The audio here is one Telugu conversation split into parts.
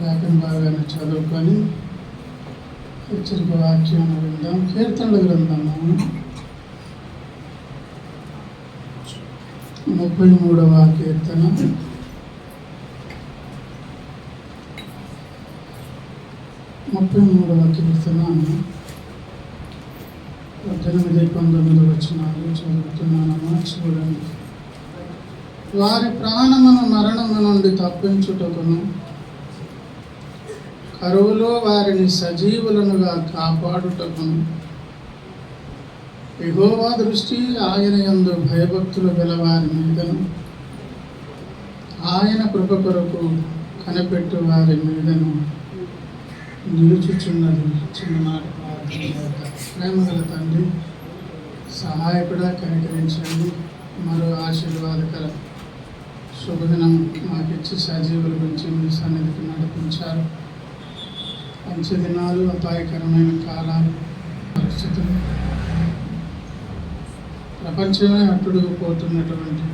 లేఖన భాగాన్ని చదువుకొని హెచ్చరిక వాక్యాన్ని విందాం. కీర్తనల గ్రంథము 33వ కీర్తన 33వ కీర్తన 18-19 వచనాలు చదువుతున్నానమ్మా, చూడండి. వారి ప్రాణమును మరణము నుండి తప్పించుటకును, కరువులో వారిని సజీవులనుగా కాపాడుటకును, యెహోవా దృష్టి ఆయన యందు భయభక్తులు గల వారి మీదను, ఆయన కృప కొరకు కనిపెట్టు వారి మీదను నిలుచుచున్నది. చిన్ననాటి ప్రేమగల తండ్రి, సహాయకుడా కనికరించండి. మరో ఆశీర్వాదకర శుభదినం మాకిచ్చి సజీవుల గురించి మీ సన్నిధికి నడిపించారు. మంచి దినాలు, అపాయకరమైన కాలాలు, పరిస్థితులు, ప్రపంచమే అట్టుడుగుపోతున్నటువంటి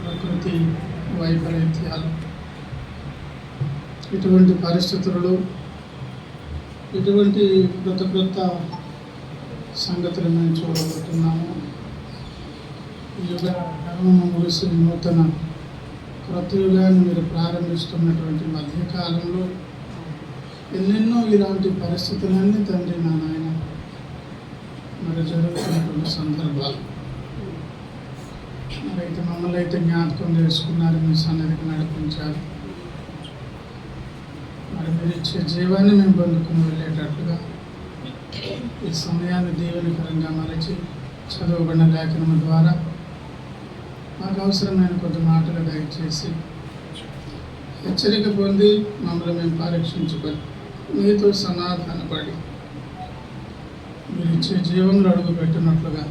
ప్రకృతి వైపరీత్యాలు, ఇటువంటి పరిస్థితులలో ఇటువంటి క్రొత్త సంగతులు మేము చూడబోతున్నాము. ఈ యుగము ముగిసి నూతన క్రొత్త యుగాన్ని మీరు ప్రారంభిస్తున్నటువంటి మధ్యకాలంలో ఎన్నెన్నో ఇలాంటి పరిస్థితులన్నీ తండ్రి నా నాయన మరి జరుగుతున్నటువంటి సందర్భాలు. మరైతే మమ్మల్ని అయితే జ్ఞాపకం చేసుకున్నారు, మీ సన్నిధికి నడిపించారు. మరి మీరు ఇచ్చే జీవాన్ని మేము పొందుకుని వెళ్ళేటట్లుగా ఈ సమయాన్ని దీవెనకరంగా మరచి చదవబడిన లేఖనం ద్వారా మాకు అవసరమైన కొద్ది మాటలు దయచేసి హెచ్చరిక పొంది మమ్మల్ని మేము పరీక్షించుకొని మీతో సమాధానపడి మీరు ఇచ్చే జీవంలో అడుగు పెట్టినట్లుగా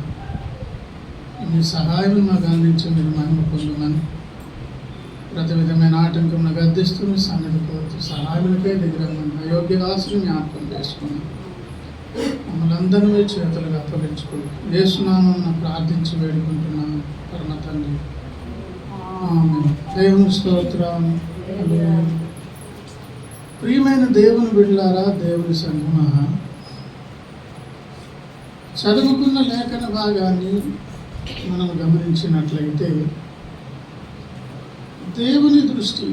మీ సహాయం మాకు అందించి మీరు మహిమ పొందమని ప్రతి విధమైన ఆటంకం గద్దిస్తూ మీ సన్నిధి కోరుతూ సహాయానికే దగ్గర అయోగ్య రాసులు జ్ఞాపకం చేసుకుని మమ్మల్ని అందరూ మీ చేతులుగా అప్పగించుకుని యేసునామమున ప్రార్థించి వేడుకుంటున్నాను పరమ తండ్రి. దేవుని స్తోత్రం. ప్రియమైన దేవుని బిడ్డలారా, దేవుని సంఘమా, చదువుకున్న లేఖన భాగాన్ని మనం గమనించినట్లయితే దేవుని దృష్టి,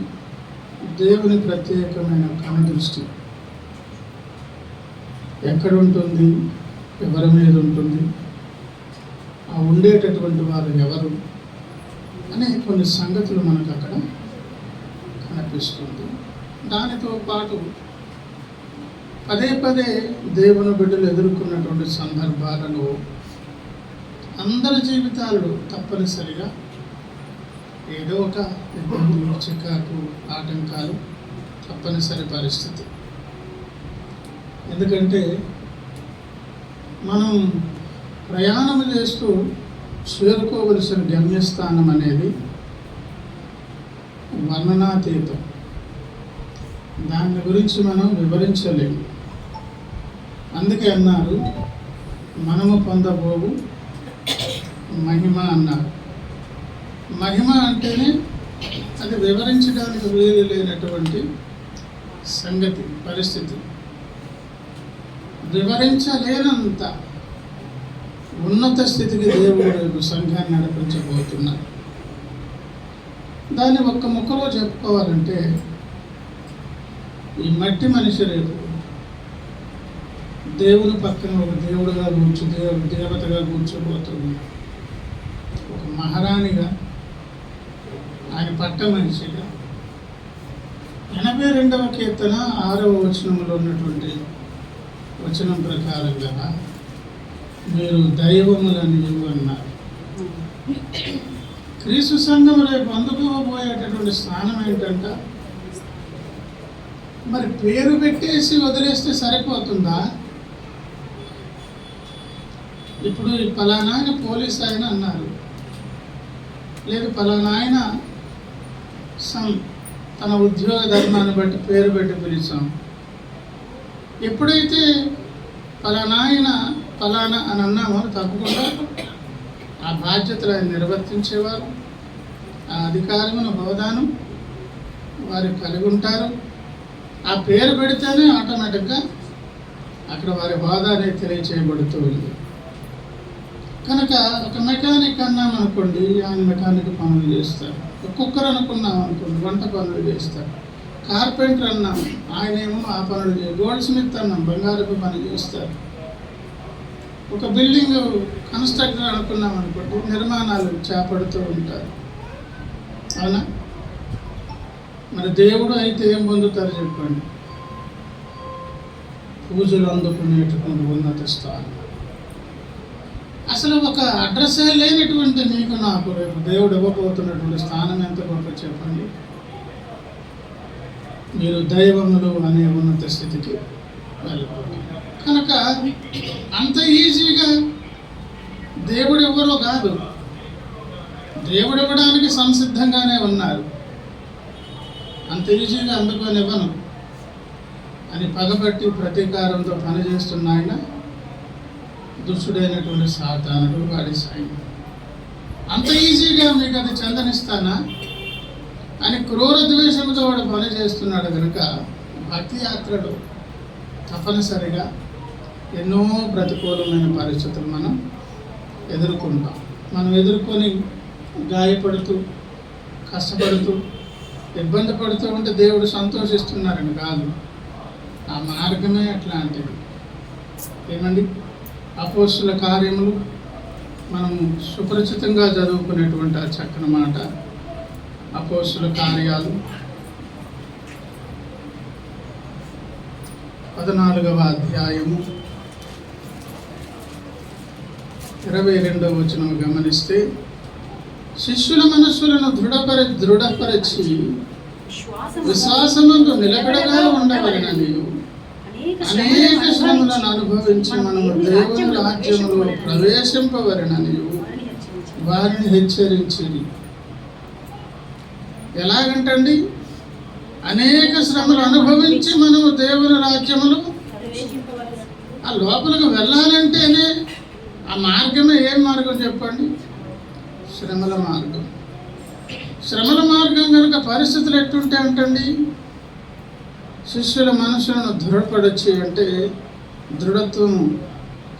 దేవుని ప్రత్యేకమైన కనుదృష్టి ఎక్కడ ఉంటుంది, ఎవరి మీద ఉంటుంది, ఆ ఉండేటటువంటి వారు ఎవరు అనే కొన్ని సంగతులు మనకు అక్కడ కనిపిస్తుంది. దానితో పాటు పదే దేవుని బిడ్డలు ఎదుర్కొన్నటువంటి సందర్భాలలో అందరి జీవితాల్లో తప్పనిసరిగా ఏదో ఒక ఇబ్బంది, చికాకు, ఆటంకాలు తప్పనిసరి పరిస్థితి. ఎందుకంటే మనం ప్రయాణం చేస్తూ చేరుకోవలసిన గమ్యస్థానం అనేది వర్ణనాతీతం. దాని గురించి మనం వివరించలేము. అందుకే అన్నారు మనము పొందబోవు మహిమ అన్నారు. మహిమ అంటేనే అది వివరించడానికి వీలు లేనటువంటి సంగతి, పరిస్థితి. వివరించలేనంత ఉన్నత స్థితికి దేవుడు సంఘాన్ని నడిపించబోతున్నారు. దాన్ని ఒక్క ముక్కలో చెప్పుకోవాలంటే ఈ మట్టి మనిషి రేపు దేవుని పక్కన ఒక దేవుడుగా దేవతగా కూర్చోబోతుంది. ఒక మహారాణిగా, ఆయన పట్ట మనిషిగా. 82వ కీర్తన 6వ వచనంలో ఉన్నటువంటి వచనం ప్రకారంగా మీరు దైవములని అన్నారు. క్రీస్తు సంఘం రేపు అందుకోబోయేటటువంటి స్థానం ఏంటంట? మరి పేరు పెట్టేసి వదిలేస్తే సరిపోతుందా? ఇప్పుడు పలానా ఆయన పోలీస్ ఆయన అన్నారు, లేదు పలానా ఆయన తన ఉద్యోగ ధర్మాన్ని బట్టి పేరు పెట్టి పిలిచాం. ఎప్పుడైతే పలానా ఆయన పలానా అని అన్నామో తప్పకుండా ఆ బాధ్యతలు ఆయన నిర్వర్తించేవారు, ఆ అధికారమును హోదాను వారు కలిగి ఉంటారు. ఆ పేరు పెడితేనే ఆటోమేటిక్గా అక్కడ వారి హోదా అనేది తెలియచేయబడుతూ ఉంది. కనుక ఒక మెకానిక్ అన్నాం అనుకోండి, ఆయన మెకానిక్ పనులు చేస్తారు. ఒక కుక్కర్ అనుకున్నాం అనుకోండి, వంట పనులు చేస్తారు. కార్పెంటర్ అన్నాం, ఆయన ఏమో ఆ పనులు చేస్తారు. గోల్డ్ స్మిత్ అన్నాం, బంగారపు పని చేస్తారు. ఒక బిల్డింగ్ కన్స్ట్రక్టర్ అనుకున్నాం అనుకోండి, నిర్మాణాలు చేపడుతూ ఉంటారు. అవునా? మరి దేవుడు అయితే ఏం పొందుతారు చెప్పండి? పూజలు అందుకునేటటువంటి ఉన్నత స్థానం. అసలు ఒక అడ్రస్సే లేనటువంటి నీకు నాకు రేపు దేవుడు ఇవ్వబోతున్నటువంటి స్థానం ఎంత గొప్ప చెప్పండి. మీరు దైవములు అనే ఉన్నత స్థితికి వెళ్ళిపోతారు. కనుక అంత ఈజీగా దేవుడు ఎవరో కాదు, దేవుడు ఇవ్వడానికి సంసిద్ధంగానే ఉన్నారు. అంత ఈజీగా అందుకోనివ్వను అని పగబట్టి ప్రతీకారంతో పనిచేస్తున్న ఆయన దుష్టుడైనటువంటి సాతానుడు, వాడి సైన్యం. అంత ఈజీగా మీకు అది చెందనిస్తానా అని క్రూర ద్వేషంతో వాడు పనిచేస్తున్నాడు. కనుక భక్తి యాత్రలో తప్పనిసరిగా ఎన్నో ప్రతికూలమైన పరిస్థితులు మనం ఎదుర్కొంటాం. మనం ఎదుర్కొని గాయపడుతూ, కష్టపడుతూ, ఇబ్బంది పడుతూ ఉంటే దేవుడు సంతోషిస్తున్నారని కాదు. ఆ మార్గమే అట్లాంటిది. ఏమండి, అపోస్తుల కార్యములు మనం సుపరిచితంగా చదువుకునేటువంటి ఆ చక్కని మాట. అపోస్తుల కార్యాలు 14వ అధ్యాయము 22వ వచనం గమనిస్తే, శిష్యుల మనస్సులను దృఢపరచి విశ్వాసమందు నిలకడగా ఉండవలెనని అనేక శ్రమలను అనుభవించి మనము దేవుని రాజ్యములో ప్రవేశింపవలెనని వారిని హెచ్చరించింది. ఎలాగంటండి? అనేక శ్రమలు అనుభవించి మనము దేవుని రాజ్యములో ఆ లోపలికి వెళ్ళాలంటేనే ఆ మార్గమే ఏం మార్గం చెప్పండి? శ్రమల మార్గం. శ్రమల మార్గం కనుక పరిస్థితులు ఎట్టుంటే అంటండి, శిష్యుల మనసులను దృఢపడొచ్చి అంటే దృఢత్వం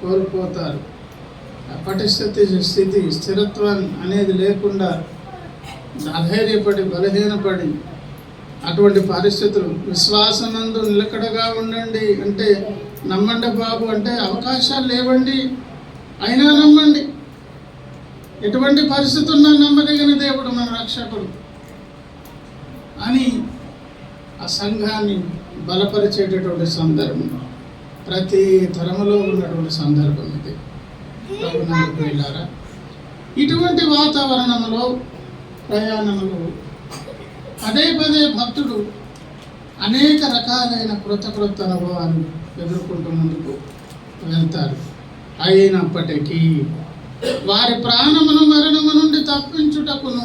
కోల్పోతారు. అప్పటి స్థితి స్థిరత్వం అనేది లేకుండా అధైర్యపడి బలహీనపడి అటువంటి పరిస్థితులు. విశ్వాసనందు నిలకడగా ఉండండి అంటే నమ్మండి బాబు అంటే అవకాశాలు లేవండి, అయినా నమ్మండి. ఎటువంటి పరిస్థితి ఉన్నా నమ్మదగిన దేవుడు మన రక్షకుడు అని ఆ సంఘాన్ని బలపరిచేటటువంటి సందర్భం ప్రతి తరములో ఉన్నటువంటి సందర్భం ఇది. ప్రభునందు ప్రియులారా, ఇటువంటి వాతావరణంలో ప్రయాణంలో పదే పదే భక్తుడు అనేక రకాలైన క్రొత్త అనుభవాలు ఎదుర్కొంటూ ముందుకు వెళ్తారు. అయినప్పటికీ వారి ప్రాణమును మరణము నుండి తప్పించుటకును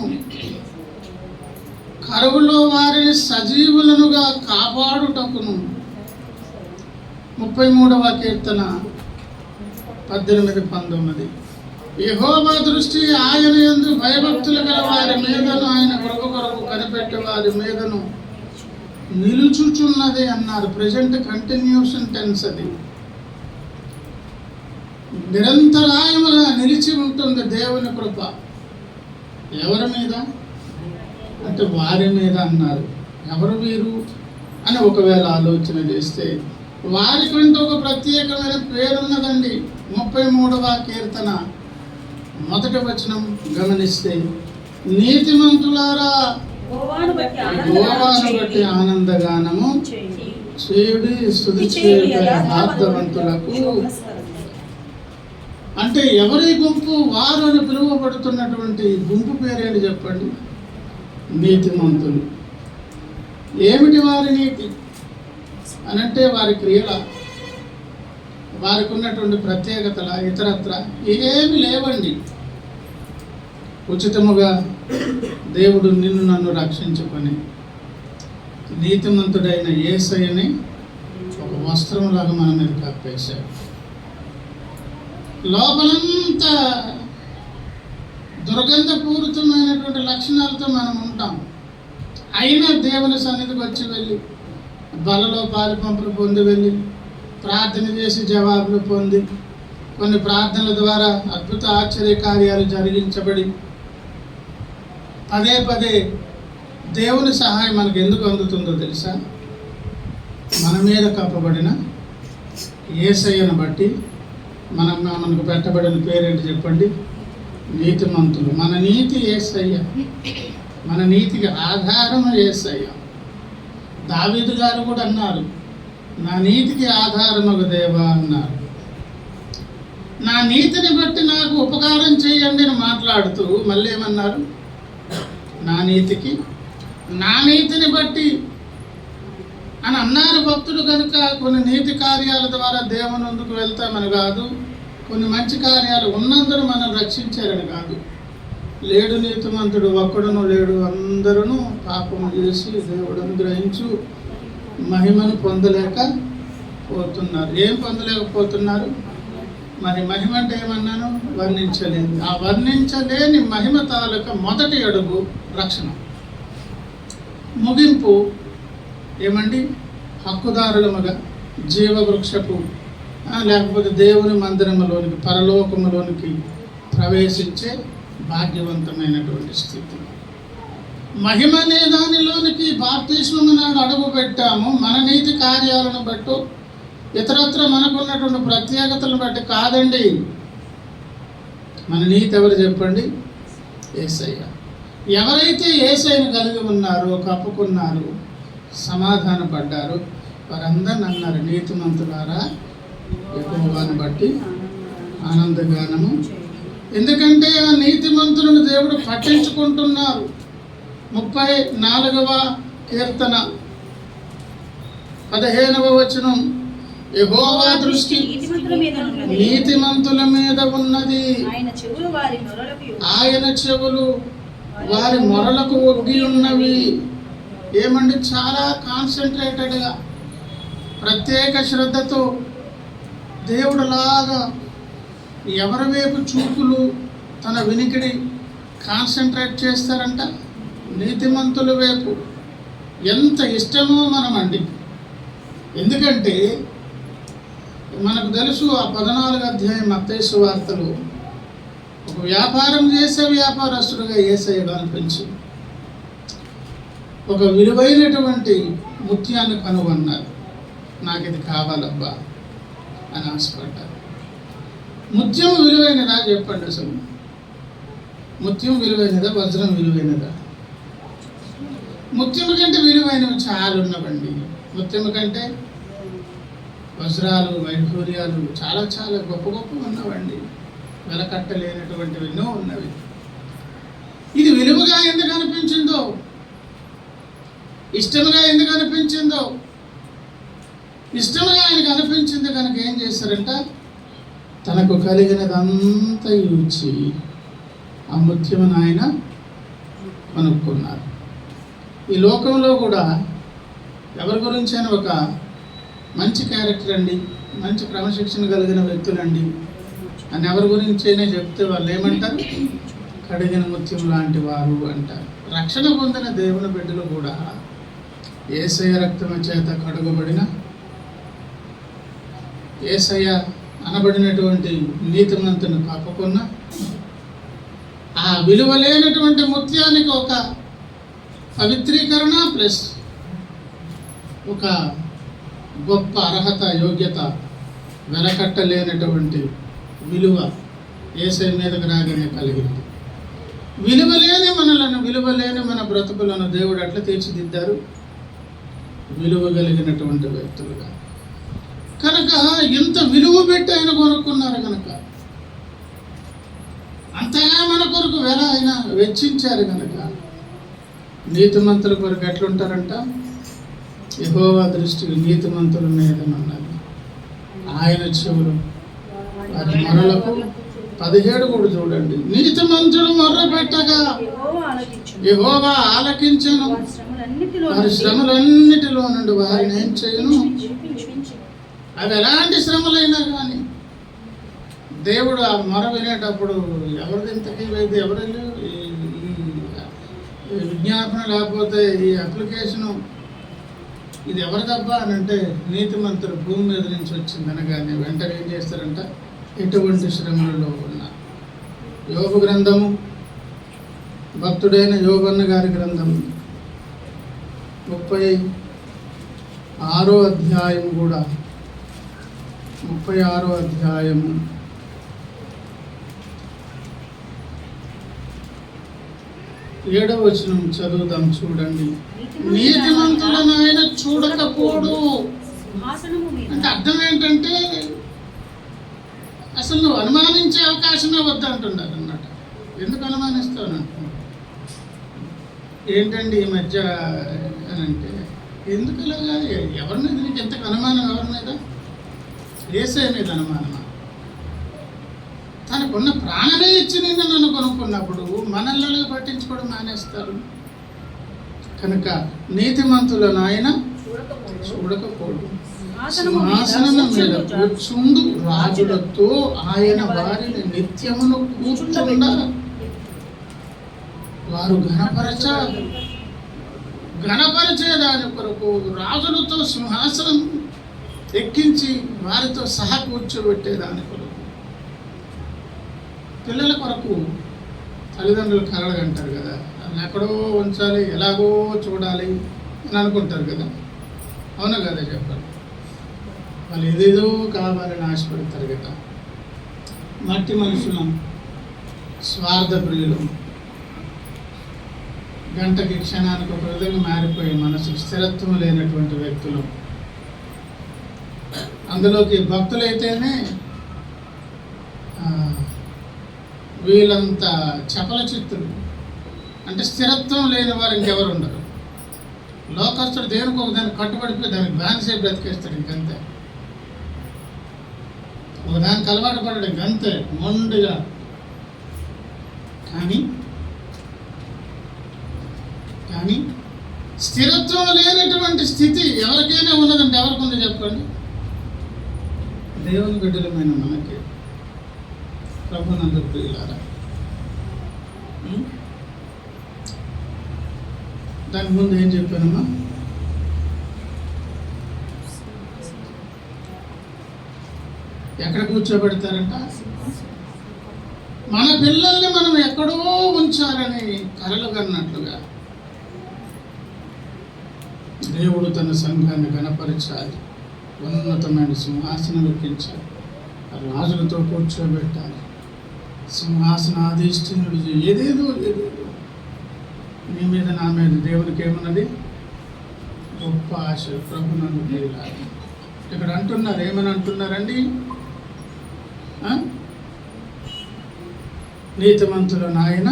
కరువులో వారిని సజీవులనుగా కాపాడుటకును 33వ కీర్తన 18-19 యెహోవా దృష్టి ఆయన యందు భయభక్తులు గల వారి మీదను ఆయన కృప కొరకు కనిపెట్టే వారి మీదను నిలుచుచున్నది అన్నారు. Present continuation tense. అది నిరంతరాయముగా నిలిచి ఉంటుంది దేవుని కృప. ఎవరి మీద అంటే వారి మీద అన్నారు. ఎవరు వీరు అని ఒకవేళ ఆలోచన చేస్తే వారికంటూ ఒక ప్రత్యేకమైన పేరున్నదండి. 33వ కీర్తన 1వ వచనం గమనిస్తే, నీతిమంతులారా యెహోవాను బట్టి ఆనందగానము చేయుడి, స్తుతి చేయుట యథార్థవంతులకు. అంటే ఎవరి గుంపు వారు అని పిలువబడుతున్నటువంటి గుంపు పేరేంటి చెప్పండి? నీతిమంతులు. ఏమిటి వారి నీతి అనంటే వారి క్రియల, వారికి ఉన్నటువంటి ప్రత్యేకతల, ఇతరత్ర ఏమి లేవండి. ఉచితముగా దేవుడు నిన్ను నన్ను రక్షించుకొని నీతిమంతుడైన యేసయ్యని ఒక వస్త్రంలాగా మన మీద కప్పేశాడు. లోపలంతా దుర్గంధపూరితమైనటువంటి లక్షణాలతో మనం ఉంటాం. అయినా దేవుని సన్నిధికి వచ్చి వెళ్ళి బలలో పాలు పంపులు పొంది వెళ్ళి ప్రార్థన చేసి జవాబులు పొంది కొన్ని ప్రార్థనల ద్వారా అద్భుత ఆశ్చర్య కార్యాలు జరిగించబడి పదే పదే దేవుని సహాయం మనకు ఎందుకు అందుతుందో తెలుసా? మన మీద కప్పబడిన యేసయ్యను బట్టి. మనకు పెట్టబడిన పేరేంటి చెప్పండి? నీతిమంతులు. మన నీతి యేసయ్య, మన నీతికి ఆధారం యేసయ్య. దావీదు గారు కూడా అన్నారు, నా నీతికి ఆధారం ఒక దేవా అన్నారు. నా నీతిని బట్టి నాకు ఉపకారం చేయండి అని మాట్లాడుతూ మళ్ళీ ఏమన్నారు? నా నీతిని బట్టి అని అన్నారు భక్తుడు. కనుక కొన్ని నీతి కార్యాల ద్వారా దేవుని ముందుకు వెళ్తామని కాదు, కొన్ని మంచి కార్యాలు ఉన్నందుకు మనం రక్షించారని కాదు. లేడు నీతిమంతుడు ఒక్కడును లేడు, అందరూ పాపము చేసి దేవుడు అనుగ్రహించు మహిమను పొందలేకపోతున్నారు. ఏం పొందలేకపోతున్నారు? మరి మహిమ అంటే ఏమన్నాను? వర్ణించలేదు. ఆ వర్ణించలేని మహిమ తాలూకా మొదటి అడుగు రక్షణ. ముగింపు ఏమండి? హక్కుదారులముగా జీవవృక్షపు లేకపోతే దేవుని మందిరములోనికి, పరలోకములోనికి ప్రవేశించే భాగ్యవంతమైనటువంటి స్థితి. మహిమ అనే దానిలోనికి బాప్తిస్మము నాడు అడుగు పెట్టాము. మన నీతి కార్యాలను బట్టి, ఇతరత్ర మనకున్నటువంటి ప్రత్యేకతలను బట్టి కాదండి. మన నీతి ఎవరు చెప్పండి? యేసయ్య. ఎవరైతే యేసయ్యను కలిగి ఉన్నారో, కప్పుకున్నారో, సమాధాన పడ్డారు, వారందరిని అన్నారు, నీతిమంతులారా యెహోవాను బట్టి ఆనందగానము. ఎందుకంటే ఆ నీతిమంతులను దేవుడు పట్టించుకుంటున్నారు. 34వ కీర్తన 15వ వచనం, యెహోవా దృష్టి నీతిమంతుల మీద ఉన్నది, ఆయన చెవులు వారి మొరలకు ఒగ్గి ఉన్నవి. ఏమండి? చాలా కాన్సన్ట్రేటెడ్గా, ప్రత్యేక శ్రద్ధతో దేవుడులాగా ఎవరి వైపు చూపులు, తన వినికిడి కాన్సన్ట్రేట్ చేస్తారంట? నీతిమంతుల వైపు. ఎంత ఇష్టమో మనమండి. ఎందుకంటే మనకు తెలుసు, ఆ 14వ అధ్యాయం మత్తయి సువార్తలో ఒక వ్యాపారం చేసే వ్యాపారస్తుడుగా యేసయ్య కనిపించి ఒక విలువైనటువంటి ముత్యాన్ని కనుగొన్నారు. నాకు ఇది కావాలబ్బా అని ఆశపడ్డారు. ముత్యం విలువైనదా చెప్పండి? అసలు ముత్యం విలువైనదా? వజ్రం విలువైనదా? ముత్యము కంటే విలువైనవి చాలా ఉన్నవండి. ముత్యము కంటే వజ్రాలు, వైఢూర్యాలు చాలా చాలా గొప్ప గొప్ప ఉన్నవండి. వెలకట్టలేనటువంటివి ఎన్నో ఉన్నవి. ఇది విలువగా ఎందుకు అనిపించిందో, ఇష్టముగా ఎందుకు అనిపించిందో, ఇష్టముగా ఆయనకు అనిపించింది కనుక ఏం చేశారంట? తనకు కలిగినదంతా ఇచ్చి ఆ ముత్యమును ఆయన కొనుక్కున్నారు. ఈ లోకంలో కూడా ఎవరి గురించైనా ఒక మంచి క్యారెక్టర్ అండి, మంచి క్రమశిక్షణ కలిగిన వ్యక్తులండి అని ఎవరి గురించైనా చెప్తే వాళ్ళు ఏమంటారు? కడిగిన ముత్యం లాంటి వారు అంటారు. రక్షణ పొందిన దేవుని బిడ్డలు కూడా యేసయ్య రక్తము చేత కడుగబడిన, యేసయ్య అనబడినటువంటి నీతిమంతుని కప్పుకున్న ఆ విలువలేనటువంటి ముత్యానికి ఒక పవిత్రీకరణ ప్లస్ ఒక గొప్ప అర్హత, యోగ్యత, వెలకట్టలేనటువంటి విలువ యేసయ్య మీదకు రాగానే కలిగింది. విలువలేని మనలను, విలువలేని మన బ్రతుకులను దేవుడు అట్లా తీర్చిదిద్దారు విలువ కలిగినటువంటి వ్యక్తులుగా. కనుక ఇంత విలువ పెట్టి ఆయన కొనుక్కున్నారు కనుక, అంతగా మన కొరకు వెల ఆయన వెచ్చించారు కనుక, నీతిమంతుల కొరకు ఎట్లుంటారంట? యెహోవా దృష్టి నీతిమంతుల మీద ఉన్నది, ఆయన చెవులు వారి మొరలకు. 17 కూడా చూడండి, నీతిమంతులు మొర్ర పెట్టగా యెహోవా ఆలకించెను, వారి శ్రమలన్నిటిలో నుండి వారిని ఏం చేయను. అవి ఎలాంటి శ్రమలైనా కానీ దేవుడు ఆ మొర వినేటప్పుడు ఎవరిది ఇంతకీ వైద్య ఎవరు ఈ విజ్ఞాపన లేకపోతే ఈ అప్లికేషను ఇది ఎవరిదబ్బా అని అంటే నీతిమంతుడు భూమి మీద నుంచి వచ్చింది అనగానే వెంటనే ఏం చేస్తారంట, ఎటువంటి శ్రమలలో ఉన్న యోబు గ్రంథము, భక్తుడైన యోబన్న గారి గ్రంథము 36వ అధ్యాయం కూడా 36వ అధ్యాయము 7వ వచనం చదువుదాం. చూడండి. నీతిమంతులను ఆయన చూడకపోడు అంటే అర్థం ఏంటంటే అసలు నువ్వు అనుమానించే అవకాశమే వద్దంటున్నారు అన్నమాట. ఎందుకు అనుమానిస్తావు అంటున్నాడు. ఏంటండి ఈ మధ్య అని అంటే, ఎందుకు ఇలాగా ఎవరి మీద నీకు ఎంత అనుమానం? ఎవరి మీద? యేసయ్య మీద అనుమానమా? తనకున్న ప్రాణమే ఇచ్చి నిన్ను నన్ను కొనుక్కున్నప్పుడు మనల్ని పట్టించుకోవడం మానేస్తారు. కనుక నీతిమంతులను ఆయన చూడకపోడు. సింహాసనం మీద కూర్చుండు రాజులతో ఆయన వారిని నిత్యమును కూర్చుండా వారు ఘనపరిచే దాని కొరకు రాజులతో సింహాసనం ఎక్కించి వారితో సహా కూర్చోబెట్టేదాని కొరకు. పిల్లల కొరకు తల్లిదండ్రులు కలలు అంటారు కదా, వాళ్ళని ఎక్కడో ఉంచాలి, ఎలాగో చూడాలి అని అనుకుంటారు కదా. అవునా కదా చెప్పాలి. వాళ్ళు ఏదేదో కావాలని ఆశపడతారు కదా. మట్టి మనుషులు, స్వార్థ ప్రియులు, గంటకి క్షణానికి ఒక విధంగా మారిపోయే మనసు, స్థిరత్వం లేనటువంటి వ్యక్తులు. అందులోకి భక్తులైతేనే వీళ్ళంతా చపల చిత్తులు, అంటే స్థిరత్వం లేని వారు ఇంకెవరు ఉండరు. లోకస్తుడు దేనికి ఒక దానికి కట్టుబడిపోయి దానికి బానిసే బ్రతికేస్తాడు. ఇంకంతే. ఒక దానికి అలవాటు పడడం ఇంకంతే మొండిగా. కానీ స్థిరత్వం లేనటువంటి స్థితి ఎవరికైనా ఉన్నదంటే ఎవరికి ఉంది చెప్పండి? దేవుని బిడ్డలమైన మనకి. ప్రభునందు ప్రియులారా, దాని ముందు ఏం చెప్పానమ్మా? ఎక్కడ కూర్చోబెడతారంట? మన పిల్లల్ని మనం ఎక్కడో ఉంచాలని కలలు కన్నట్లుగా దేవుడు తన సంఘాన్ని ఘనపరచాలి, ఉన్నతమైన సింహాసనం ఎక్కించాలి, రాజులతో కూర్చోబెట్టాలి, సింహాసనాధీష్ఠునుడు ఏదేదో నీ మీద నా మీద దేవునికి ఏమన్నది? గొప్ప ఆశ. ప్రభునందు ప్రియులారా, ఇక్కడ అంటున్నారు, ఏమని అంటున్నారండి? నీతిమంతులను ఆయన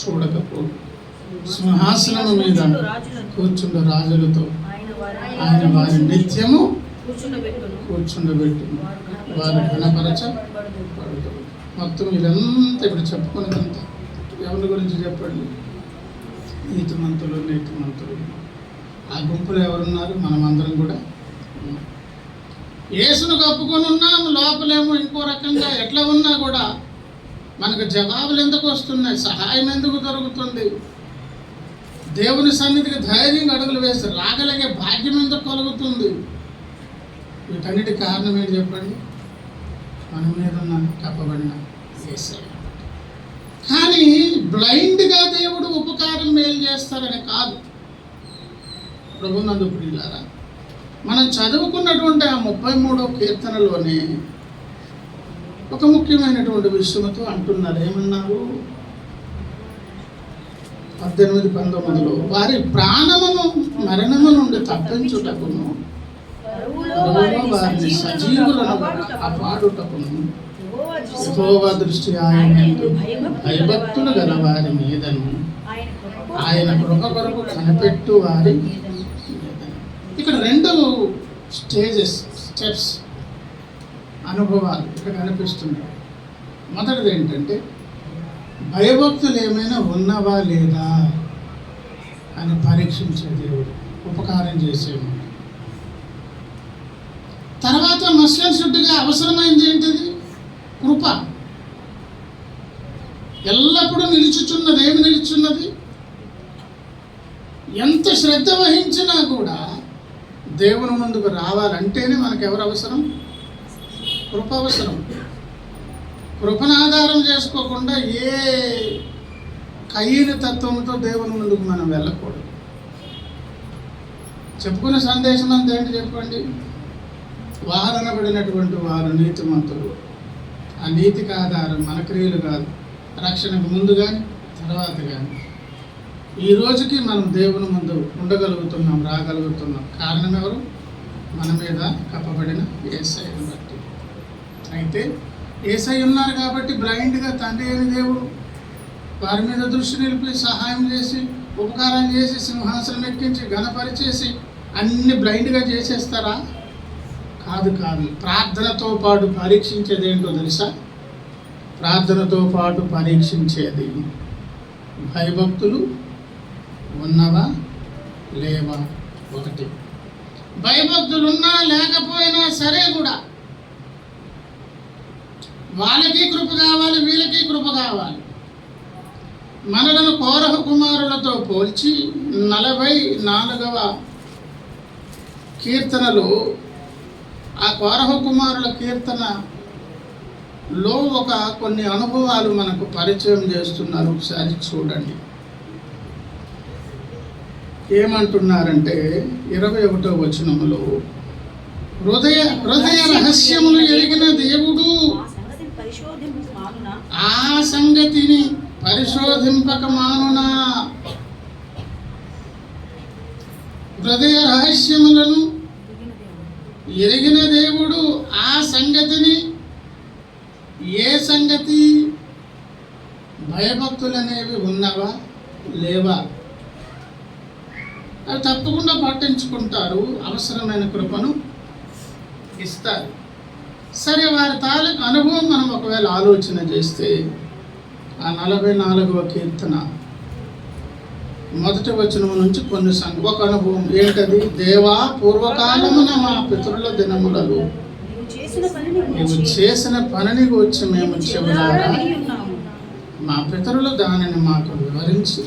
చూడకపోడు, సింహాసనం మీద కూర్చుండ రాజులతో ఆయన వారి నిత్యము కూర్చుండబెట్టును, వారు ఘనపరచబడును. మొత్తం ఇదంతా ఇప్పుడు చెప్పుకున్నదంతా ఎవరి గురించి చెప్పండి? నీతిమంతులు. ఆ గుంపులో ఎవరున్నారు? మనమందరం కూడా యేసును కప్పుకొని ఉన్నాం. లోపలేమో ఇంకో రకంగా ఎట్లా ఉన్నా కూడా మనకు జవాబులు ఎందుకు వస్తున్నాయి? సహాయం ఎందుకు దొరుకుతుంది? దేవుని సన్నిధికి ధైర్యంగా అడుగులు వేస్తే రాగలిగే భాగ్యం ఎందుకు కలుగుతుంది? వీటన్నిటి కారణం ఏంటి చెప్పండి? మన మీద ఉన్న కప్పబడిన యేసయ్య. కానీ బ్లైండ్గా దేవుడు ఉపకారం మేలు చేస్తారని కాదు. ప్రభునందు ప్రియులారా, మనం చదువుకున్నటువంటి ఆ 33వ కీర్తనలోనే ఒక ముఖ్యమైనటువంటి విషయంతో అంటున్నారు. ఏమన్నారు? 18, 19లో వారి ప్రాణమును మరణము నుండి తప్పించుటకును వారిని సజీవులను కాపాడుటకును యెహోవా దృష్టి ఆయన భయభక్తులు గల వారి మీదను ఆయన కృప కొరకు కనిపెట్టు వారి. ఇక్కడ 2 స్టెప్స్ అనుభవాలు ఇక్కడ కనిపిస్తున్నాయి. మొదటిది ఏంటంటే భయభక్తులు ఏమైనా ఉన్నవా లేదా అని పరీక్షించే దేవుడు, ఉపకారం చేసేవాడు. తర్వాత మత్స్యశుద్ధిగా అవసరమైంది ఏంటిది? కృప. ఎల్లప్పుడూ నిలుచుచున్నది. ఏమి నిలుచున్నది? ఎంత శ్రద్ధ వహించినా కూడా దేవుని ముందుకు రావాలంటేనే మనకు ఎవరు అవసరం? కృప అవసరం. కృపను ఆధారం చేసుకోకుండా ఏ కయ్యని తత్వంతో దేవుని ముందుకు మనం వెళ్ళకూడదు. చెప్పుకునే సందేశం అంతా ఏంటి చెప్పండి? వారనబడినటువంటి వారు నీతిమంతులు. ఆ నీతికి ఆధారం మన క్రియలు కాదు, రక్షణకు ముందు కానీ తర్వాత కానీ. ఈ రోజుకి మనం దేవుని ముందు ఉండగలుగుతున్నాం, రాగలుగుతున్నాం. కారణం ఎవరు? మన మీద కప్పబడిన యేసయ్యను బట్టి. అయితే యేసయ్య ఉన్నారు కాబట్టి బ్లైండ్గా తండ్రి అయిన దేవుడు వారి మీద దృష్టి నిలిపి సహాయం చేసి, ఉపకారం చేసి, సింహాసనం ఎక్కించి, ఘనపరిచేసి అన్ని బ్లైండ్గా చేసేస్తారా? కాదు. ప్రార్థనతో పాటు పరీక్షించేది ఏంటో తెలుసా? ప్రార్థనతో పాటు పరీక్షించేది భయభక్తులు ఉన్నవా లేవా. ఒకటి, భయభక్తులు ఉన్నా లేకపోయినా సరే కూడా వాళ్ళకి కృప కావాలి, వీళ్ళకి కృప కావాలి. మనలను కోరహ కుమారులతో పోల్చి 44వ కీర్తనలో ఆ కోరహ కుమారుల కీర్తనలో కొన్ని అనుభవాలు మనకు పరిచయం చేస్తున్నారు. ఒకసారి చూడండి. ఏమంటున్నారంటే 21వ వచనములో, హృదయ రహస్యములు ఎరిగిన దేవుడు ఆ సంగతిని పరిశోధింపక మానునా. హృదయ రహస్యములను ఎరిగిన దేవుడు ఆ సంగతిని, ఏ సంగతి? భయభక్తులు అనేవి ఉన్నవా లేవా? అవి తప్పకుండా పట్టించుకుంటారు, అవసరమైన కృపను ఇస్తారు. సరే, వారి తాలూకు అనుభవం మనం ఒకవేళ ఆలోచన చేస్తే ఆ 44వ కీర్తన మొదటి వచనం నుంచి ఒక అనుభవం ఏంటది? దేవా, పూర్వకాలమున మా పితరుల దినములలో నీవు చేసిన పనిని వచ్చి మేము చెబుతారా? మా పితరులు దానిని మాకు వివరించి,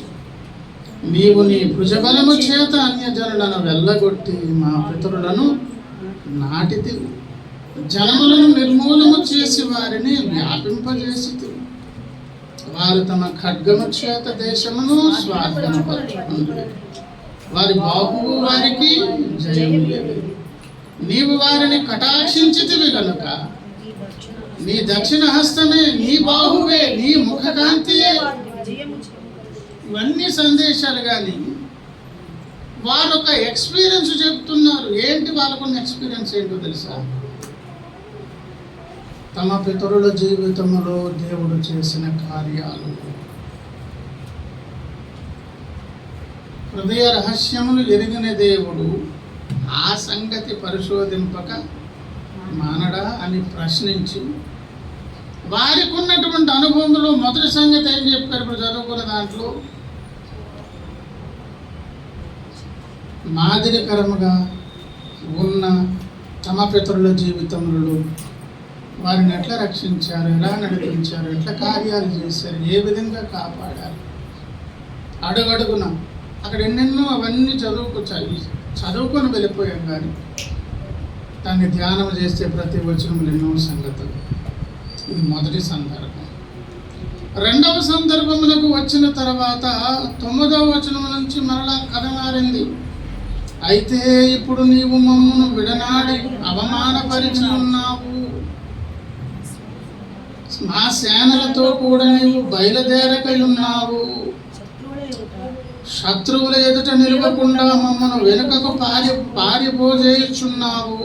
నీవు నీ భుజబలము చేత అన్యజనులను వెళ్ళగొట్టి మా పితరులను నాటితి, జనములను నిర్మూలము చేసి వారిని వ్యాపింపజేసితి. వారు తమ ఖడ్గము చేత దేశమును స్వాధీనపరచుకుంది, వారి బాహువు వారికి జయమియ్యదు. నీవు వారిని కటాక్షించితివి గనుక నీ దక్షిణ హస్తమే, నీ బాహువే, నీ ముఖకాంతియే. ఇవన్నీ సందేశాలు. కానీ వారు ఒక ఎక్స్పీరియన్స్ చెప్తున్నారు. ఏంటి వాళ్ళకున్న ఎక్స్పీరియన్స్ ఏంటో తెలుసా? తమ పితరుల జీవితంలో దేవుడు చేసిన కార్యాలు, హృదయ రహస్యములు ఎరిగిన దేవుడు ఆ సంగతి పరిశోధింపక మానడా అని ప్రశ్నించి, వారికి ఉన్నటువంటి అనుభవంలో మొదటి సంగతి ఏం చెప్పారు? ఇప్పుడు చదువుకున్న దాంట్లో మాదిరికరముగా ఉన్న తమ పితరుల జీవితంలో వారిని ఎట్లా రక్షించారు, ఎలా నడిపించారు, ఎట్లా కార్యాలు చేశారు, ఏ విధంగా కాపాడారు. అడుగడుగున అక్కడ ఎన్నెన్నో అవన్నీ చదువుకొని వెళ్ళిపోయాం. కానీ దాన్ని ధ్యానం చేస్తే ప్రతి వచనంలో ఎన్నో సంగతులు. ఇది మొదటి సందర్భం. రెండవ సందర్భములకు వచ్చిన తర్వాత 9వ వచనం నుంచి మరలా కథ మారింది. అయితే ఇప్పుడు నీవు మమ్మను విడనాడి అవమానపరిచి ఉన్నావు, మా సేనలతో కూడా నీవు బయలుదేరకై ఉన్నావు. శత్రువుల ఎదుట నిలవకుండా మమ్మను వెనుకకు పారిపోజేయుచున్నావు.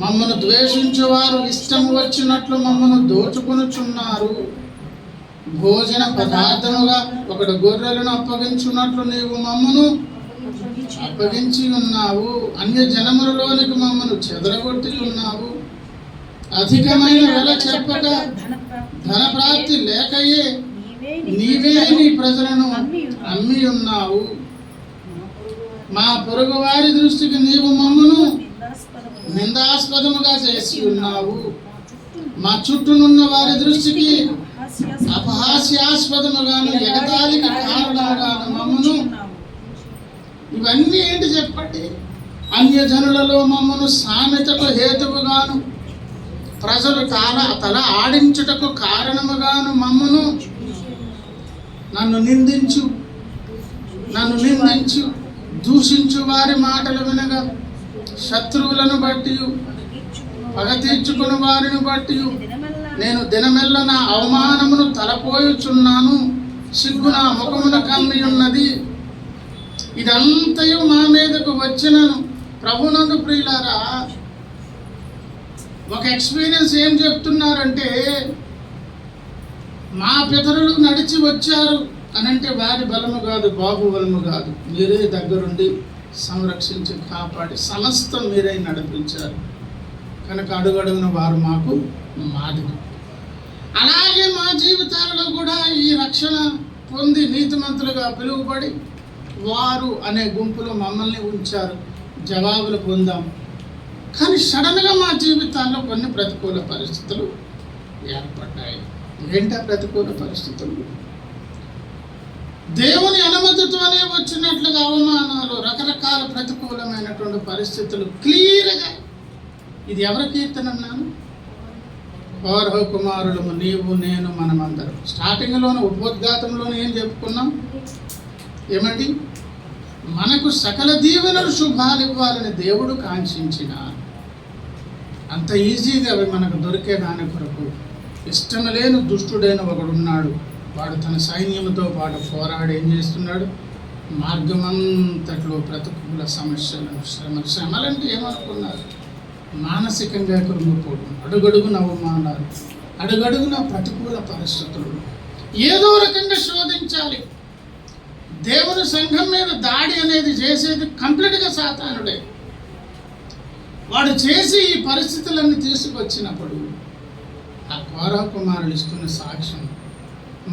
మమ్మను ద్వేషించేవారు ఇష్టం వచ్చినట్లు మమ్మను దోచుకొనుచున్నారు. భోజన పదార్థముగా ఒకడు గొర్రెలను అప్పగించున్నట్లు నీవు మమ్మను అప్పగించి ఉన్నావు. అన్య జనములలోనికి మమ్మను చెదరగొట్టి ఉన్నావు. అధికమైన వెల చెప్పక ధనప్రాప్తి లేకయే నీవే నీ ప్రజలను అమ్మి ఉన్నావు. మా పొరుగు వారి దృష్టికి నీవు మమ్మను నిందాస్పదముగా చేసి ఉన్నావు. మా చుట్టూనున్న వారి దృష్టికి అపహాస్యాస్పదముగాను ఎగతాళికి కారణముగాను మమ్మను ఇవన్నీ ఏంటి చెప్పండి? అన్యజనులలో మమ్మను సామెతకు హేతువుగాను, ప్రజలు తల ఆడించుటకు కారణముగాను మమ్మను నన్ను నిందించు దూషించు వారి మాటలు వినగా, శత్రువులను బట్టి పగ తీర్చుకుని వారిని బట్టి నేను దినమెల్ల నా అవమానమును తలపోయుచున్నాను. సిగ్గు నా ముఖమున కమ్మి ఉన్నది. ఇదంతయు మా మీదకు వచ్చినను. ప్రభునందు ప్రియులారా, ఒక ఎక్స్పీరియన్స్ ఏం చెప్తున్నారంటే, మా పితరులు నడిచి వచ్చారు అనంటే వారి బలము కాదు, బాబు బలము కాదు, మీరే దగ్గరుండి సంరక్షించి కాపాడి సమస్తం మీరే నడిపించారు కనుక అడుగడుగున వారు మాకు మాదిరి. అలాగే మా జీవితాలలో కూడా ఈ రక్షణ పొంది నీతిమంతులుగా పిలువబడి వారు అనే గుంపులో మమ్మల్ని ఉంచారు, జవాబులు పొందాం. కానీ సడన్గా మా జీవితాల్లో కొన్ని ప్రతికూల పరిస్థితులు ఏర్పడ్డాయి. ఏంటా ప్రతికూల పరిస్థితులు? దేవుని అనుమతితోనే వచ్చినట్లుగా అవమానాలు, రకరకాల ప్రతికూలమైనటువంటి పరిస్థితులు క్లియర్గా. ఇది ఎవరి కీర్తన అన్నాను? కౌరవ కుమారులము నీవు నేను మనమందరం. స్టార్టింగ్లోనే ఉపోద్ఘాతంలోనే ఏం చెప్పుకున్నాం? ఏమండి? మనకు సకల దీవెనలు శుభాలు ఇవ్వాలని దేవుడు కాంక్షించిన అంత ఈజీగా అవి మనకు దొరికే దాని కొరకు ఇష్టం లేని దుష్టుడైన ఒకడున్నాడు. వాడు తన సైన్యంతో పాటు పోరాడి ఏం చేస్తున్నాడు? మార్గమంతట్లో ప్రతికూల సమస్యలను, శ్రమలంటే ఏమనుకున్నారు? మానసికంగా కృంగిపోవడం, అడుగడుగున అవమానాలు, అడుగడుగున ప్రతికూల పరిస్థితులు, ఏదో రకంగా శోధించాలి. దేవుని సంఘం మీద దాడి అనేది చేసేది కంప్లీట్గా సాతానుడే. వాడు చేసి ఈ పరిస్థితులన్నీ తీసుకొచ్చినప్పుడు ఆ కౌరవ కుమారులు ఇస్తున్న సాక్ష్యం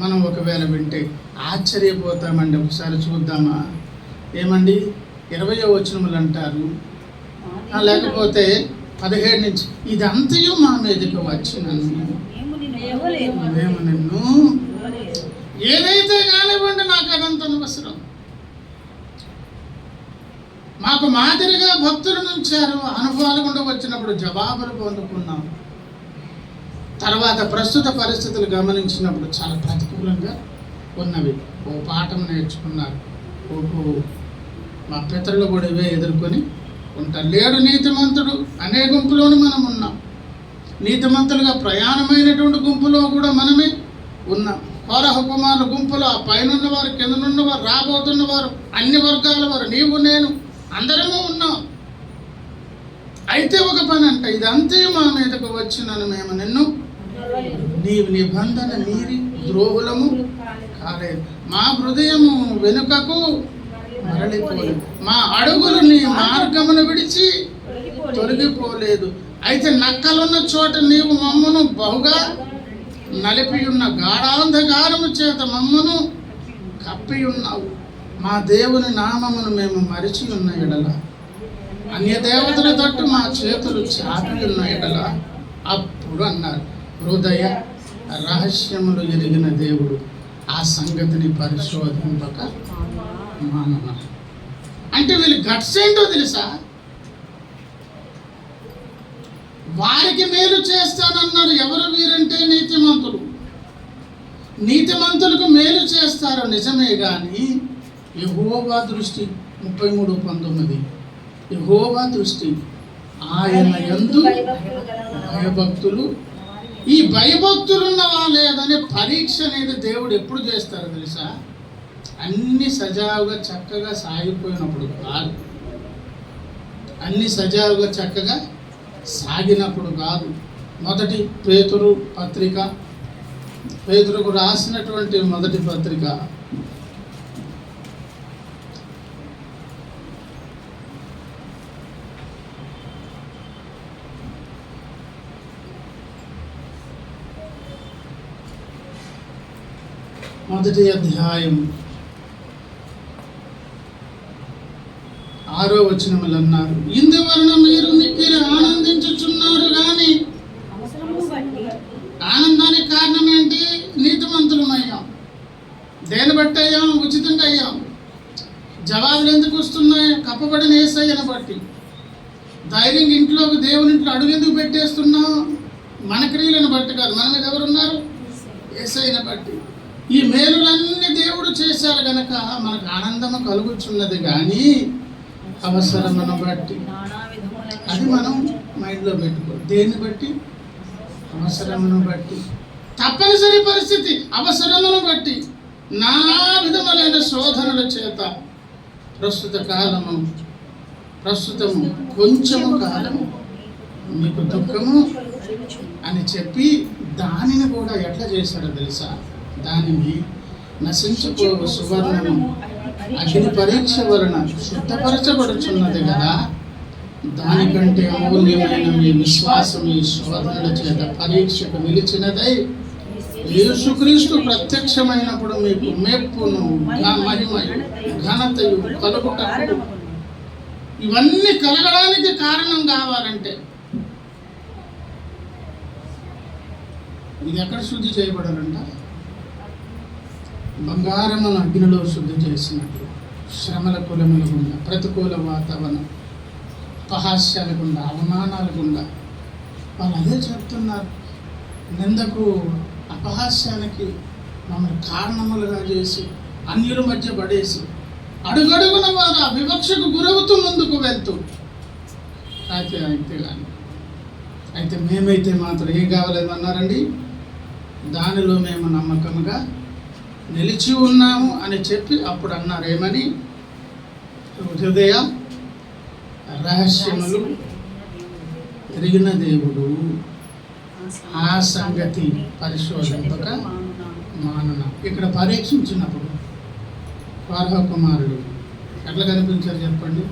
మనం ఒకవేళ వింటే ఆశ్చర్యపోతామండి. ఒకసారి చూద్దామా? ఏమండి? 20వ వచనములు అంటారు, లేకపోతే 17 నుంచి, ఇదంతయు మా మీదకి వచ్చినను మేము నిన్ను ఏదైతే కానివ్వండి, నాకు అదంత అవసరం. మాకు మాదిరిగా భక్తులు నుంచారు, అనుభవాలు కూడా వచ్చినప్పుడు జవాబులు పొందుకున్నాం. తర్వాత ప్రస్తుత పరిస్థితులు గమనించినప్పుడు చాలా ప్రతికూలంగా ఉన్నవి. ఓ పాఠం నేర్చుకున్నారు. మా పితరులు కూడా ఇవే ఎదుర్కొని ఉంటారు. లేడు నీతిమంతుడు అనే గుంపులోని మనం ఉన్నాం. నీతిమంతులుగా ప్రయాణమైనటువంటి గుంపులో కూడా మనమే ఉన్నాం. కౌరవ కుమారుల గుంపులో ఆ పైనున్నవారు, కిందనున్నవారు, రాబోతున్నవారు, అన్ని వర్గాల వారు, నీవు నేను అందరము ఉన్నాం. అయితే ఒక పని అంట, ఇదంతే మా మీదకు వచ్చినను మేము నిన్ను నీవు నిబంధన మీరి ద్రోహులము కాలేదు. మా హృదయము వెనుకకు మరలిపోలేదు, మా అడుగులు నీ మార్గమును విడిచి తొలగిపోలేదు. అయితే నక్కలున్న చోట నీవు మమ్మను బహుగా నలిపి ఉన్న గాఢాంధకారము చేత మమ్మను కప్పి ఉన్నావు. మా దేవుని నామమును మేము మరిచి ఉన్న ఎడల, అన్య దేవతల తట్టు మా చేతులు చాపి ఉన్న ఎడల, అప్పుడు అన్నారు, హృదయ రహస్యములు ఎరిగిన దేవుడు ఆ సంగతిని పరిశోధింపక మానన. అంటే వీళ్ళు గట్స్ ఏంటో తెలుసా? వారికి మేలు చేస్తానన్నారు. ఎవరు వీరంటే నీతిమంతులు. నీతిమంతులకు మేలు చేస్తారు నిజమే, కానీ యెహోవా దృష్టి 33:19 యెహోవా దృష్టి ఆయన యందు భయభక్తులు. ఈ భయభక్తులు ఉన్నవా లేదనే పరీక్ష అనేది దేవుడు ఎప్పుడు చేస్తారో తెలుసా? అన్ని సజావుగా చక్కగా సాగిపోయినప్పుడు కాదు, అన్ని సజావుగా చక్కగా సాగినప్పుడు కాదు. మొదటి పేతురు పత్రిక, పేతురుకు రాసినటువంటి మొదటి పత్రిక 1వ అధ్యాయం 6వ వచనములు అన్నారు, ఇందువలన మీరు మిక్కిలి ఆనందించుచున్నారు కానీ ఆనందానికి కారణం ఏంటి? నీతిమంతులం అయ్యాం. దేని బట్టి అయ్యాం? ఉచితంగా అయ్యాం. జవాబులు ఎందుకు వస్తున్నాయి? కప్పబడిన యేసయ్యను బట్టి. ధైర్యంగా ఇంట్లోకి దేవుని ఇంట్లో అడుగు ఎందుకు పెట్టేస్తున్నాం? మన క్రియలను బట్టి కాదు. మన మీద ఎవరున్నారు? యేసయ్యను బట్టి. ఈ మేలులన్నీ దేవుడు చేశారు గనక మనకు ఆనందము కలుగుచున్నది, కానీ అవసరమును బట్టి. అది మనం మైండ్లో పెట్టుకో. దేన్ని బట్టి? అవసరమును బట్టి. తప్పనిసరి పరిస్థితి అవసరమును బట్టి నానా విధములైన శోధనల చేత ప్రస్తుతము కొంచెము కాలము మీకు దుఃఖము అని చెప్పి దానిని కూడా ఎట్లా చేశాడో తెలుసా? దానిని నశించుకో సువర్ణము అగ్ని పరీక్ష వలన శుద్ధపరచబడుచున్నది కదా, దానికంటే అమూల్యమైన మీ విశ్వాసం ఈ శోధనల చేత పరీక్షకు నిలిచినదై యేసుక్రీస్తు ప్రత్యక్షమైనప్పుడు మీకు మెప్పును మహిమయు ఘనతయు కలుగుటకు. ఇవన్నీ కలగడానికి కారణం కావాలంటే ఇది ఎక్కడ శుద్ధి చేయబడాలంట? బంగారమును అగ్నిలో శుద్ధి చేసినట్లు శ్రమల కులముల గుండా, ప్రతికూల వాతావరణం, అపహాస్యాల గుండా, అవమానాల గుండా వాళ్ళు అదే చెప్తున్నారు. నిందకు అపహాస్యానికి మమ్మల్ని కారణములుగా చేసి అన్యుల మధ్య పడేసి అడుగడుగున వారు ఆ వివక్షకు గురవుతూ ముందుకు వెళ్తూ అయితే మేమైతే మాత్రం ఏం కావాలేమన్నారండి? దానిలో మేము నమ్మకంగా నిలిచి ఉన్నాము అని చెప్పి అప్పుడు అన్నారు ఏమని? హృదయ రహస్యములు ఎరిగిన దేవుడు ఆ సంగతి పరిశోధింపక మానున. ఇక్కడ పరీక్షించినప్పుడు ఫరో కుమారుడు ఎట్లా కనిపించారు చెప్పండి?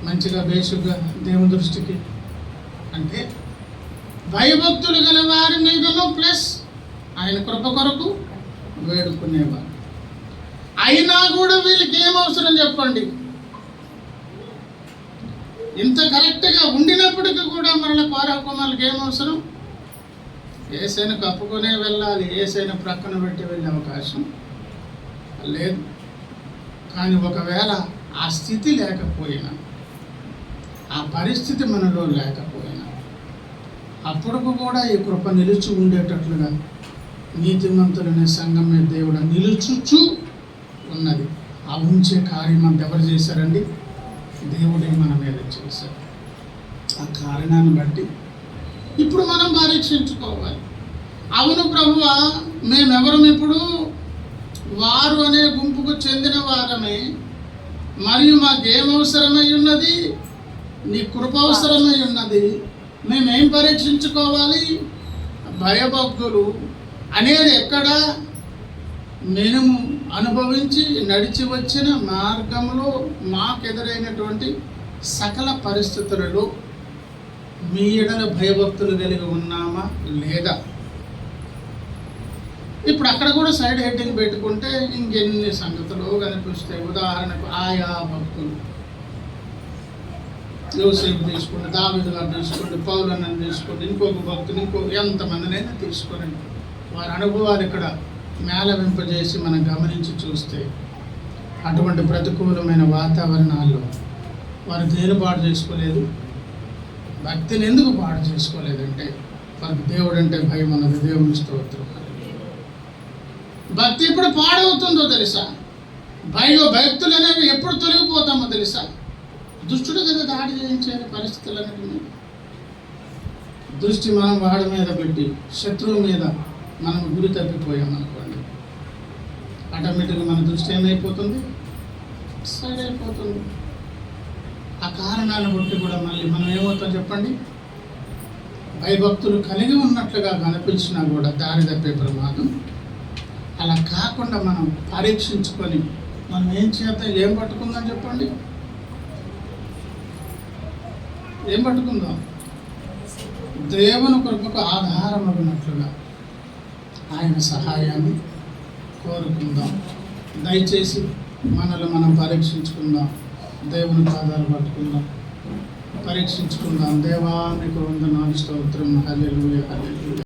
మంచిగా బేసుగా దేవుని దృష్టికి అంటే భయభక్తులు గల వారి మీదను ప్లస్ ఆయన కృప కొరకు వేడుకునేవారు. అయినా కూడా వీళ్ళకి ఏం అవసరం చెప్పండి? ఇంత కరెక్ట్గా ఉండినప్పటికీ కూడా మరల ఫరో కుమారులకు ఏం అవసరం? యేసయ్యను కప్పుకునే వెళ్ళాలి, యేసయ్యను ప్రక్కన పెట్టి వెళ్ళే అవకాశం లేదు. కానీ ఒకవేళ ఆ స్థితి లేకపోయినా, ఆ పరిస్థితి మనలో లేకపోయినా, అప్పుడు కూడా ఈ కృప నిలిచి ఉండేటట్లుగా నీతిమంతులనే సంఘం మీద దేవుడు నిలుచుచు ఉన్నది. ఆ ఉంచే కార్యం అంతా ఎవరు చేశారండి? దేవుడే మన మీద చేశారు. ఆ కారణాన్ని బట్టి ఇప్పుడు మనం పరీక్షించుకోవాలి. అవును ప్రభువా, మేమెవరం ఇప్పుడు వారు అనే గుంపుకు చెందిన వారమే, మరియు మాకేం అవసరమై ఉన్నది? నీ కృప అవసరమై ఉన్నది. మేమేం పరీక్షించుకోవాలి? భయభక్తులు అనేది ఎక్కడ? మేము అనుభవించి నడిచి వచ్చిన మార్గంలో మాకెదురైనటువంటి సకల పరిస్థితులలో మీ ఎడల భయభక్తులు కలిగి ఉన్నామా లేదా? ఇప్పుడు అక్కడ కూడా సైడ్ హెడ్డింగ్ పెట్టుకుంటే ఇంకెన్ని సంగతులు కనిపిస్తాయి. ఉదాహరణకు ఆయా భక్తులు, యోసేపు తీసుకోండి, దావీదు గారు తీసుకోండి, పౌలన్నను తీసుకోండి, ఇంకొక భక్తులు, ఎంతమందినైనా తీసుకోండి. వారి అనుభవాలు ఇక్కడ మేళవింపజేసి మనం గమనించి చూస్తే అటువంటి ప్రతికూలమైన వాతావరణాల్లో వారు దేని పాడు చేసుకోలేదు? భక్తిని ఎందుకు పాడు చేసుకోలేదంటే వారికి దేవుడు అంటే భయం అన్నది. దేవుని స్తోత్రం. భక్తి ఎప్పుడు పాడవుతుందో తెలుసా? భక్తులు అనేవి ఎప్పుడు తొలగిపోతామో తెలుసా? దుష్టుడు కదా దాడి చేయించే పరిస్థితులన్నిటిని దృష్టి మనం వాడి మీద పెట్టి శత్రువు మీద మనం గురి తప్పిపోయామనుకోండి, ఆటోమేటిక్గా మన దృష్టి ఏమైపోతుంది? సైడ్ అయిపోతుంది. ఆ కారణాలను బట్టి కూడా మళ్ళీ మనం ఏమవుతాం చెప్పండి? భయభక్తులు కలిగి ఉన్నట్లుగా కనిపించినా కూడా దారి తప్పే ప్రమాదం. అలా కాకుండా మనం పరీక్షించుకొని మనం ఏం చేద్దాం? ఏం పట్టుకుందాం చెప్పండి? ఏం పట్టుకుందాం? దేవుని కృపకు ఆధారమగినట్లుగా ఆయన సహాయాన్ని కోరుకుందాం. దయచేసి మనల్ని మనం పరీక్షించుకుందాం. దేవుని పాదాలు పట్టుకుందాం, పరీక్షించుకుందాం. దేవా మీకు వందనాలు, స్తోత్రం. హల్లెలూయా, హల్లెలూయా.